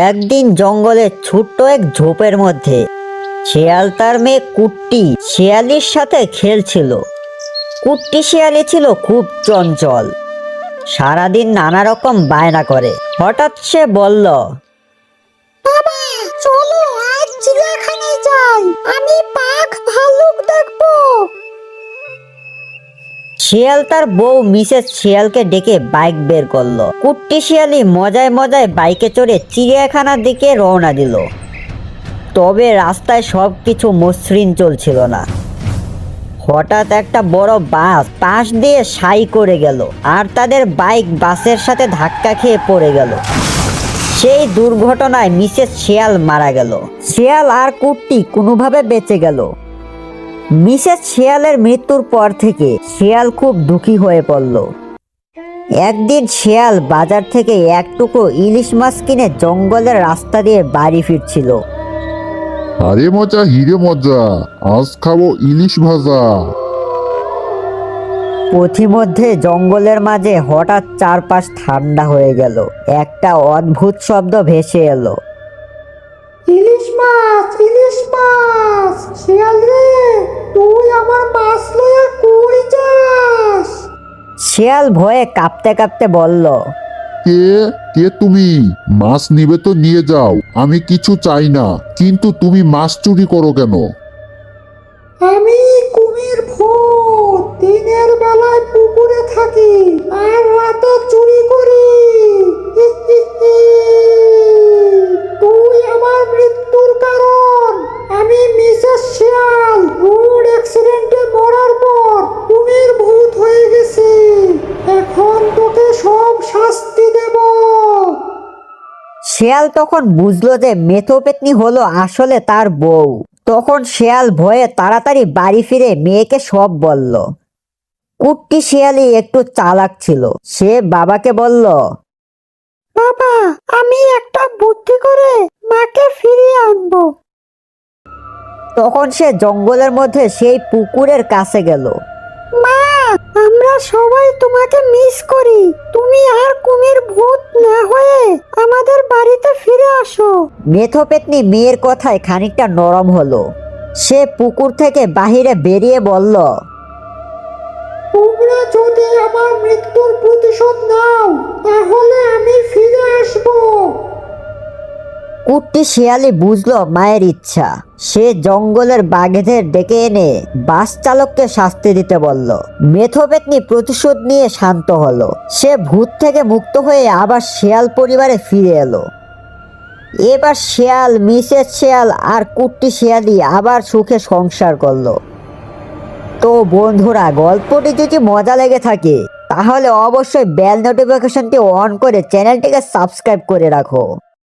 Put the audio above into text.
একদিন জঙ্গলে ছোট্ট এক ঝোপের মধ্যে শিয়াল তার মেয়ে কুট্টি শিয়ালির সাথে খেলছিল। কুট্টি শিয়ালি ছিল খুব চঞ্চল, সারাদিন নানা রকম বায়না করে। হঠাৎ সে বলল, বাবা চলো আজ চিড়িয়াখানায় যাই, আমি বাঘ ভাল্লুক দেখবো। শিয়াল তার বউ মিসেস শিয়ালকে ডেকে বাইক বের করলো। কুট্টি শিয়ালি মজায় মজায় বাইকে চড়ে চিড়িয়াখানার দিকে রওনা দিল। তবে রাস্তায় সবকিছু মসৃণ চলছিল না। হঠাৎ একটা বড় বাস পাশ দিয়ে সাই করে গেল, আর তাদের বাইক বাসের সাথে ধাক্কা খেয়ে পড়ে গেল। সেই দুর্ঘটনায় মিসেস শিয়াল মারা গেল। শিয়াল আর কুট্টি কোনোভাবে বেঁচে গেল। মিসেস শিয়ালের মৃত্যুর পর থেকে শিয়াল খুব দুঃখী হয়ে পড়ল। একদিন শিয়াল বাজার থেকে এক টুকরো ইলিশ মাছ কিনে জঙ্গলের রাস্তা দিয়ে বাড়ি ফিরছিল। আরে মজা হিরে মজা, আজ খাবো ইলিশ ভাজা। পথিমধ্যে জঙ্গলের মাঝে হঠাৎ চারপাশ ঠান্ডা হয়ে গেল। একটা অদ্ভুত শব্দ ভেসে এলো। ইলিশ মাছ, ইলিশ মাছ। শিয়াল রে, তুই আমার মাছ লইয়া কই যাস? শিয়াল ভয়ে কাঁপতে কাঁপতে বলল, কে কে তুমি? মাছ নিবে তো নিয়ে যাও, আমি কিছু চাই না, কিন্তু তুমি মাছ চুরি করো কেন? আমি কুমির ভূত, দিনের বেলায় পুকুরে থাকি আর রাতে চুরি করি। তুই আমার মৃত্যুর কারণ। আমি মিসেস শিয়াল রোড অ্যাক্সিডেন্টে মরার পর কুমির ভূত হয়ে গেছি। এখন তোকে সব শাস্তি দেব। শিয়াল তখন বুঝলো যে মেথোপেতনি হলো আসলে তার বউ। তখন শিয়াল ভয়ে তাড়াতাড়ি বাড়ি ফিরে মেয়েকে সব বলল। কুট্টি শিয়ালি একটু চালাক ছিল। সে বাবাকে বলল, বাবা, আমি একটা বুদ্ধি করে মাকে ফিরিয়ে আনবো। তখন সে জঙ্গলের মধ্যে সেই পুকুরের কাছে গেল। মা, আমরা সবাই তোমাকে মিস করি। তুমি আর কুমির ভূত না হয়ে আমাদের বাড়িতে ফিরে আসো। মেথোপেতনি মেয়ের কথায় খানিকটা নরম হলো। সে পুকুর থেকে বাহিরে বেরিয়ে বলল, তোমরা যদি আমার মৃত্যুর প্রতিশোধ নাও তাহলে আমি ফিরে আসবো। কুট্টি শিয়ালি বুঝলো মায়ের ইচ্ছা। সে জঙ্গলের বাঘেদের ডেকে এনে বাস চালককে শাস্তি দিতে বলল। মেথোপেতনি প্রতিশোধ নিয়ে শান্ত হলো। সে ভূত থেকে মুক্ত হয়ে আবার শিয়াল পরিবারে ফিরে এলো। এবার শিয়াল, মিসেস শিয়াল আর কুট্টি শিয়ালি আবার সুখে সংসার করলো। তো বন্ধুরা, গল্পটি যদি মজা লেগে থাকে তাহলে অবশ্যই বেল নোটিফিকেশনটি অন করে চ্যানেলটিকে সাবস্ক্রাইব করে রাখো।